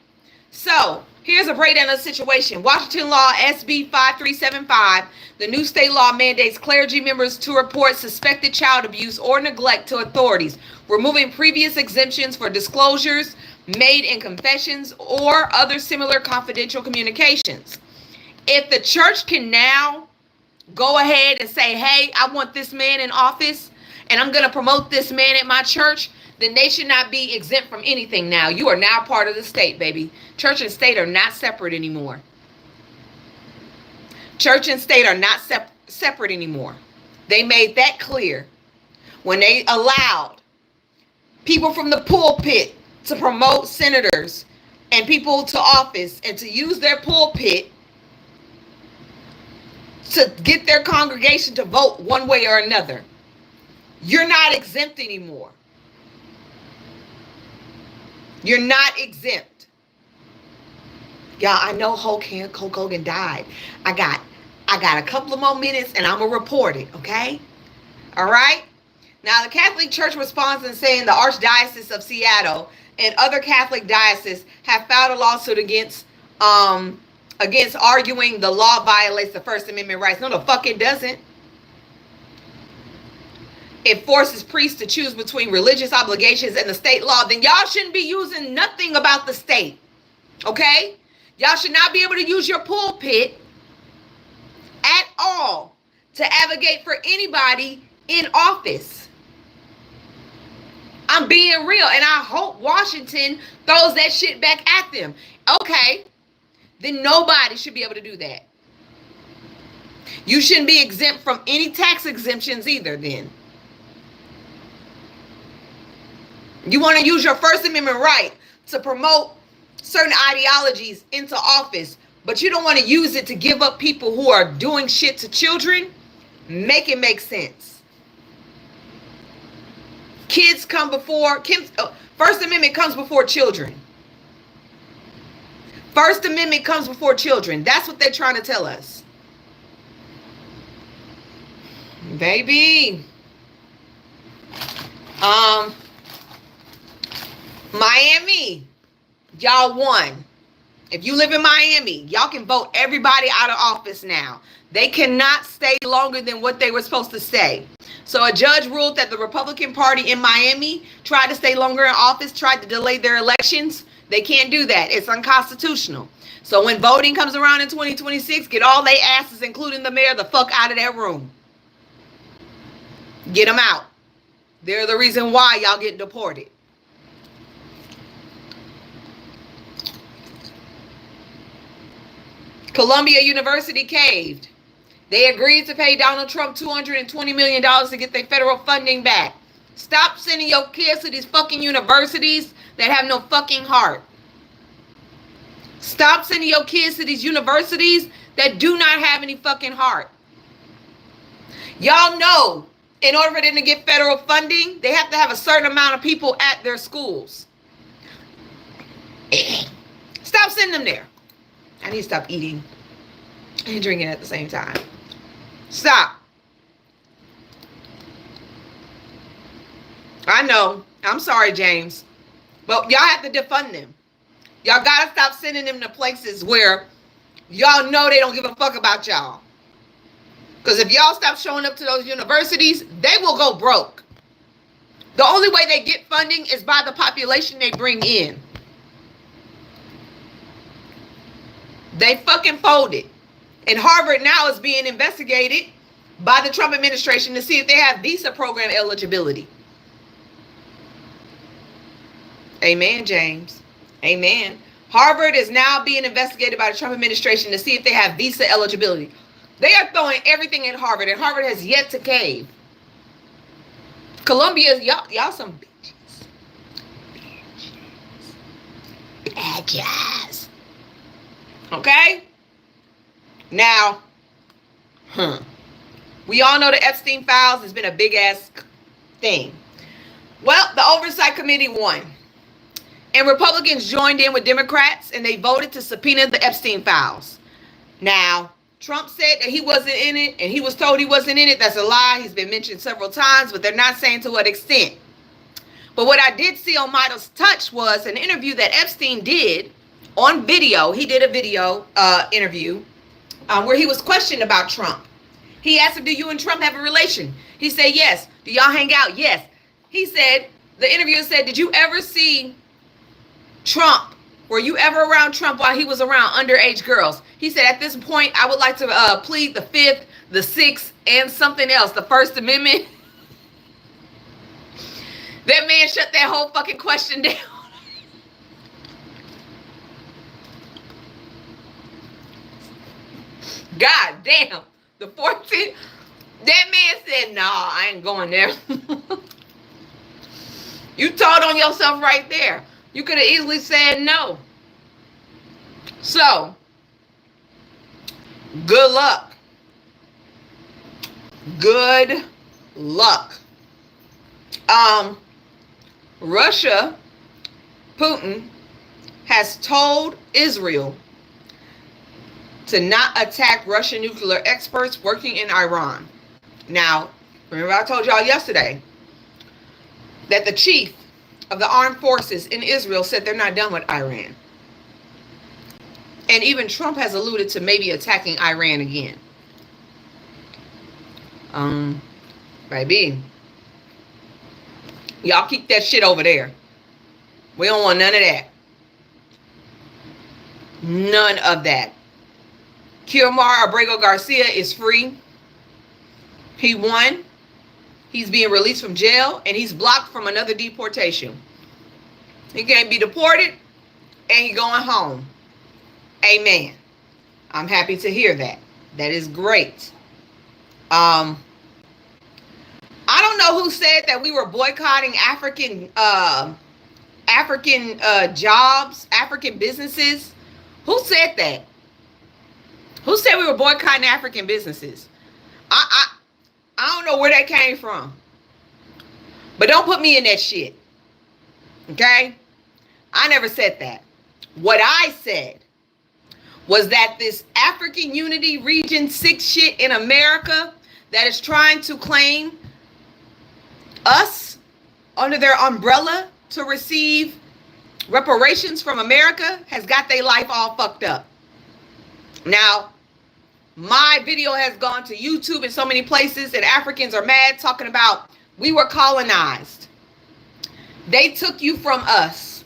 So, here's a breakdown of the situation. Washington Law SB 5375, the new state law mandates clergy members to report suspected child abuse or neglect to authorities, removing previous exemptions for disclosures made in confessions or other similar confidential communications. If the church can now go ahead and say, hey, I want this man in office and I'm going to promote this man at my church, then they should not be exempt from anything now. You are now part of the state, baby. Church and state are not separate anymore. Church and state are not separate anymore. They made that clear when they allowed people from the pulpit to promote senators and people to office and to use their pulpit to get their congregation to vote one way or another. You're not exempt anymore. You're not exempt. Y'all, I know Hogan died. I got a couple of more minutes and I'm going to report it, okay? All right? Now, the Catholic Church responds in saying the Archdiocese of Seattle and other Catholic dioceses have filed a lawsuit against arguing the law violates the First Amendment rights. No, the fuck it doesn't. It forces priests to choose between religious obligations and the state law. Then y'all shouldn't be using nothing about the state. Okay? Y'all should not be able to use your pulpit at all to advocate for anybody in office. I'm being real, and I hope Washington throws that shit back at them. Okay, then nobody should be able to do that. You shouldn't be exempt from any tax exemptions either then. You want to use your First Amendment right to promote certain ideologies into office, but you don't want to use it to give up people who are doing shit to children? Make it make sense. Kids come before, First Amendment comes before children. First Amendment comes before children. That's what they're trying to tell us. Baby. Miami, y'all won. If you live in Miami, y'all can vote everybody out of office now. They cannot stay longer than what they were supposed to stay. So a judge ruled that the Republican Party in Miami tried to stay longer in office, tried to delay their elections. They can't do that. It's unconstitutional. So when voting comes around in 2026, get all they asses, including the mayor, the fuck out of that room. Get them out. They're the reason why y'all get deported. Columbia University caved. They agreed to pay Donald Trump $220 million to get their federal funding back. Stop sending your kids to these fucking universities that have no fucking heart. Stop sending your kids to these universities that do not have any fucking heart. Y'all know, in order for them to get federal funding, they have to have a certain amount of people at their schools. Stop sending them there. I need to stop eating and drinking at the same time. Stop. I know. I'm sorry, James. But y'all have to defund them. Y'all gotta stop sending them to places where y'all know they don't give a fuck about y'all. Because if y'all stop showing up to those universities, they will go broke. The only way they get funding is by the population they bring in. They fucking folded. And Harvard now is being investigated by the Trump administration to see if they have visa program eligibility. Amen, James. Amen. Harvard is now being investigated by the Trump administration to see if they have visa eligibility. They are throwing everything at Harvard, and Harvard has yet to cave. Columbia, y'all some bitches. Bitches. Okay? Now, we all know the Epstein files has been a big ass thing. Well, the Oversight Committee won. And Republicans joined in with Democrats, and they voted to subpoena the Epstein files. Now, Trump said that he wasn't in it, and he was told he wasn't in it. That's a lie. He's been mentioned several times, but they're not saying to what extent. But what I did see on Midas Touch was an interview that Epstein did on video. He did a video interview where he was questioned about Trump. He asked him, do you and Trump have a relation? He said, yes. Do y'all hang out? Yes. He said, the interviewer said, did you ever see Trump? Were you ever around Trump while he was around underage girls? He said, at this point, I would like to plead the 5th, the 6th, and something else, the First Amendment. That man shut that whole fucking question down. God damn. The 14th. That man said, nah, I ain't going there. You told on yourself right there. You could have easily said no. So, good luck. Good luck. Russia, Putin, has told Israel to not attack Russian nuclear experts working in Iran. Now, remember I told y'all yesterday that the chief of the armed forces in Israel said they're not done with Iran. And even Trump has alluded to maybe attacking Iran again. Baby, y'all keep that shit over there. We don't want none of that. None of that. Kilmar Abrego Garcia is free. He won. He's being released from jail, and he's blocked from another deportation. He can't be deported, and he's going home. Amen. I'm happy to hear that. That is great. I don't know who said that we were boycotting African jobs, African businesses. Who said that? Who said we were boycotting African businesses? I don't know where that came from. But don't put me in that shit. Okay? I never said that. What I said was that this African Unity Region 6 shit in America that is trying to claim us under their umbrella to receive reparations from America has got their life all fucked up. Now, my video has gone to YouTube and so many places, and Africans are mad talking about we were colonized. They took you from us.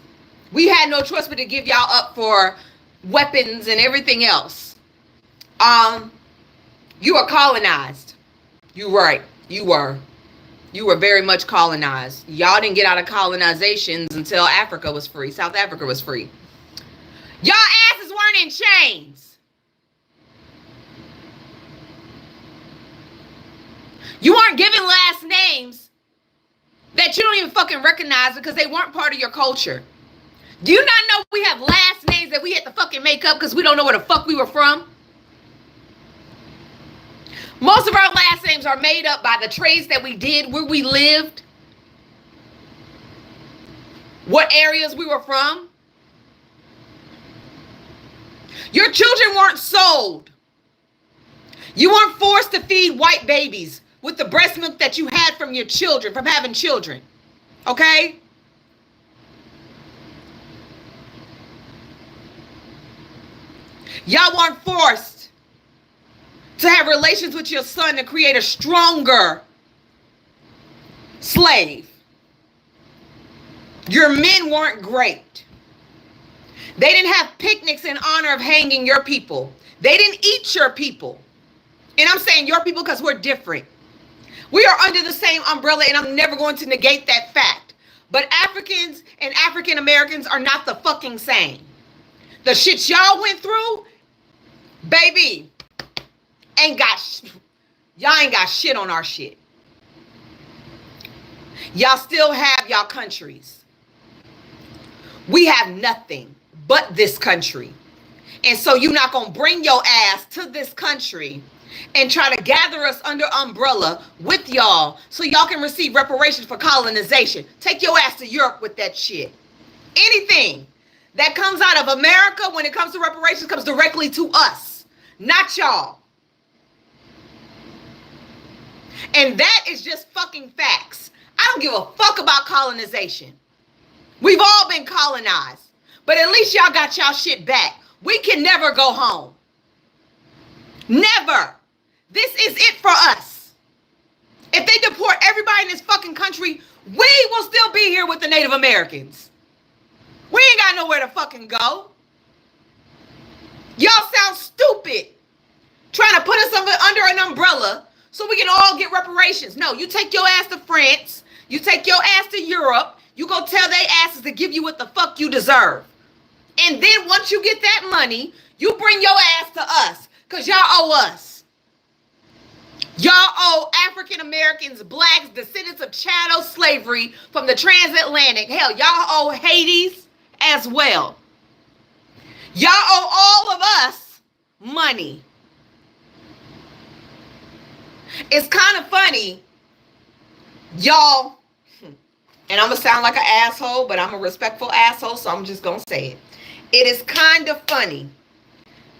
We had no choice but to give y'all up for weapons and everything else. You were colonized. You right. You were. You were very much colonized. Y'all didn't get out of colonizations until Africa was free. South Africa was free. Y'all asses weren't in chains. You aren't given last names that you don't even fucking recognize because they weren't part of your culture. Do you not know we have last names that we had to fucking make up because we don't know where the fuck we were from? Most of our last names are made up by the trades that we did, where we lived, what areas we were from. Your children weren't sold. You weren't forced to feed white babies with the breast milk that you had from your children, from having children. Okay? Y'all weren't forced to have relations with your son to create a stronger slave. Your men weren't great. They didn't have picnics in honor of hanging your people. They didn't eat your people. And I'm saying your people because we're different. We are under the same umbrella, and I'm never going to negate that fact. But Africans and African Americans are not the fucking same. The shit y'all went through, baby, y'all ain't got shit on our shit. Y'all still have y'all countries. We have nothing but this country. And so you're not going to bring your ass to this country and try to gather us under umbrella with y'all so y'all can receive reparations for colonization. Take your ass to Europe with that shit. Anything that comes out of America when it comes to reparations comes directly to us, not y'all. And that is just fucking facts. I don't give a fuck about colonization. We've all been colonized, but at least y'all got y'all shit back. We can never go home. Never. This is it for us. If they deport everybody in this fucking country, we will still be here with the Native Americans. We ain't got nowhere to fucking go. Y'all sound stupid trying to put us under an umbrella so we can all get reparations. No, you take your ass to France. You take your ass to Europe. You go tell they asses to give you what the fuck you deserve. And then once you get that money, you bring your ass to us because y'all owe us. Y'all owe African Americans, blacks, descendants of chattel slavery from the transatlantic. Hell, y'all owe Hades as well. Y'all owe all of us money. It's kind of funny, y'all, and I'm going to sound like an asshole, but I'm a respectful asshole, so I'm just going to say it. It is kind of funny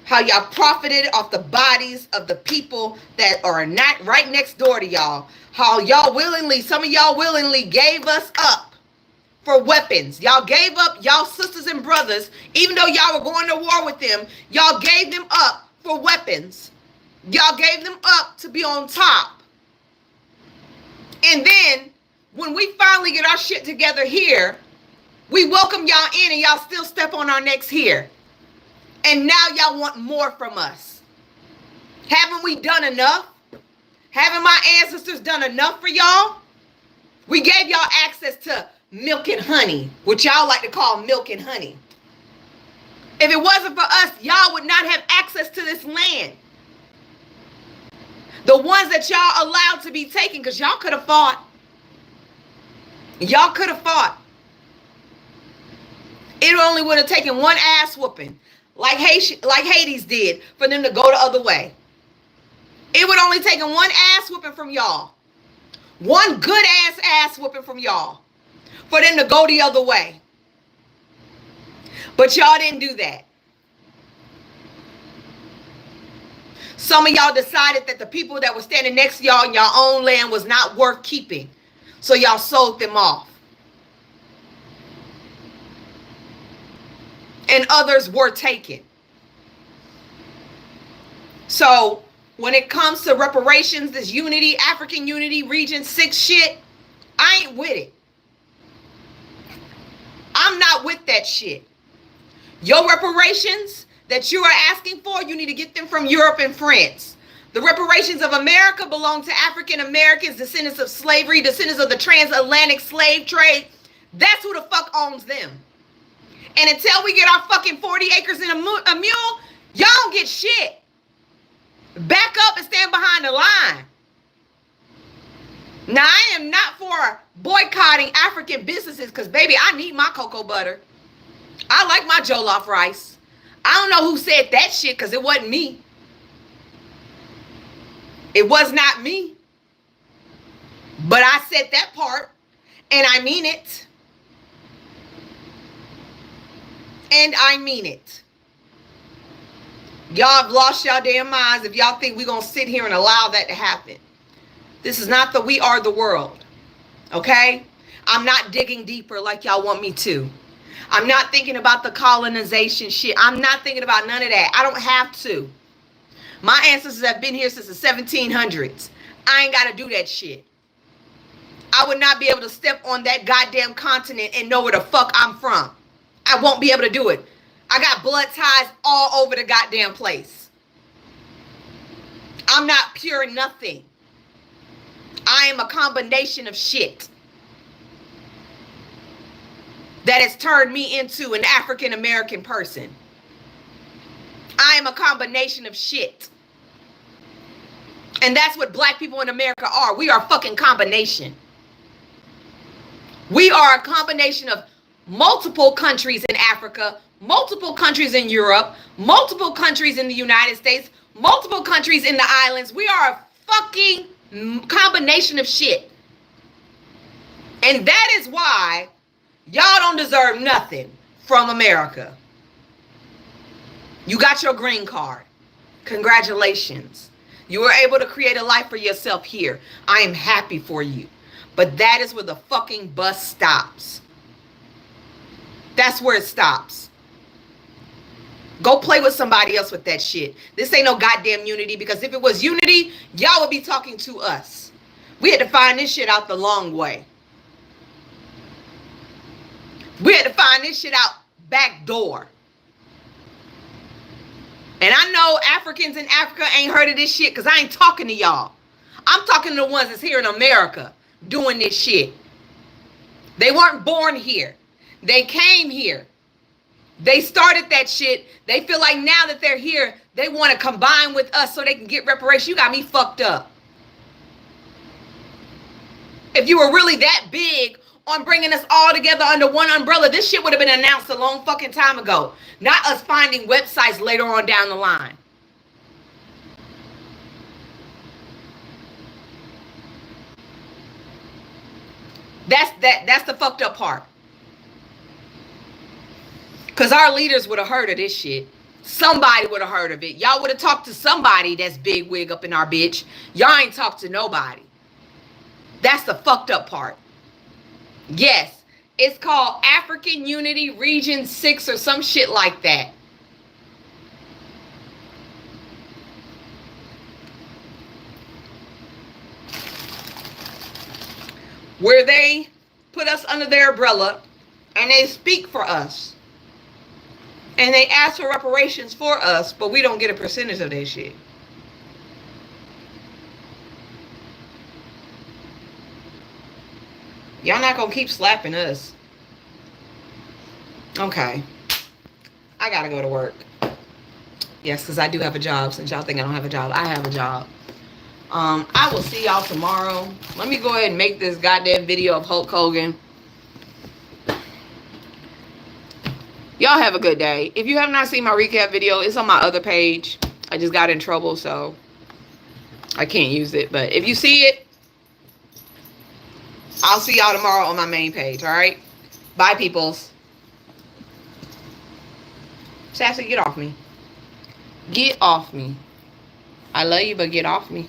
how y'all profited off the bodies of the people that are not right next door to y'all. How y'all willingly, some of y'all willingly gave us up for weapons. Y'all gave up y'all sisters and brothers, even though y'all were going to war with them, y'all gave them up for weapons. Y'all gave them up to be on top. And then when we finally get our shit together here, we welcome y'all in and y'all still step on our necks here. And now y'all want more from us. Haven't we done enough? Haven't my ancestors done enough for y'all? We gave y'all access to milk and honey, which y'all like to call milk and honey. If it wasn't for us, y'all would not have access to this land. The ones that y'all allowed to be taken, because y'all could have fought. Y'all could have fought. It only would have taken one ass whooping, like Hades did, for them to go the other way. It would only taken one ass whooping from y'all. One good ass whooping from y'all for them to go the other way. But y'all didn't do that. Some of y'all decided that the people that were standing next to y'all in your own land was not worth keeping. So y'all sold them off. And others were taken. So when it comes to reparations, this unity, African unity, Region 6 shit, I ain't with it. I'm not with that shit. Your reparations that you are asking for, you need to get them from Europe and France. The reparations of America belong to African Americans, descendants of slavery, descendants of the transatlantic slave trade. That's who the fuck owns them. And until we get our fucking 40 acres and a mule, y'all don't get shit. Back up and stand behind the line. Now, I am not for boycotting African businesses because, baby, I need my cocoa butter. I like my jollof rice. I don't know who said that shit because it wasn't me. It was not me. But I said that part, and I mean it. And I mean it. Y'all have lost y'all damn minds if y'all think we're going to sit here and allow that to happen. This is not the we are the world. Okay? I'm not digging deeper like y'all want me to. I'm not thinking about the colonization shit. I'm not thinking about none of that. I don't have to. My ancestors have been here since the 1700s. I ain't got to do that shit. I would not be able to step on that goddamn continent and know where the fuck I'm from. I won't be able to do it. I got blood ties all over the goddamn place. I'm not pure nothing. I am a combination of shit that has turned me into an African American person. I am a combination of shit. And that's what black people in America are. We are a fucking combination. We are a combination of multiple countries in Africa, multiple countries in Europe, multiple countries in the United States, multiple countries in the islands. We are a fucking combination of shit. And that is why y'all don't deserve nothing from America. You got your green card. Congratulations. You were able to create a life for yourself here. I am happy for you. But that is where the fucking bus stops. That's where it stops. Go play with somebody else with that shit. This ain't no goddamn unity, because if it was unity, y'all would be talking to us. We had to find this shit out the long way. We had to find this shit out back door. And I know Africans in Africa ain't heard of this shit because I ain't talking to y'all. I'm talking to the ones that's here in America doing this shit. They weren't born here. They came here. They started that shit. They feel like now that they're here, they want to combine with us so they can get reparations. You got me fucked up. If you were really that big on bringing us all together under one umbrella, this shit would have been announced a long fucking time ago. Not us finding websites later on down the line. That's the fucked up part. Because our leaders would have heard of this shit. Somebody would have heard of it. Y'all would have talked to somebody that's big wig up in our bitch. Y'all ain't talked to nobody. That's the fucked up part. Yes, it's called African Unity Region 6 or some shit like that. Where they put us under their umbrella and they speak for us. And they ask for reparations for us, but we don't get a percentage of that shit. Y'all not gonna keep slapping us. Okay. I gotta go to work. Yes, because I do have a job. Since y'all think I don't have a job, I have a job. I will see y'all tomorrow. Let me go ahead and make this goddamn video of Hulk Hogan. Y'all have a good day. If you have not seen my recap video, it's on my other page. I just got in trouble, so I can't use it. But if you see it, I'll see y'all tomorrow on my main page, all right? Bye, peoples. Sassy, get off me. Get off me. I love you, but get off me.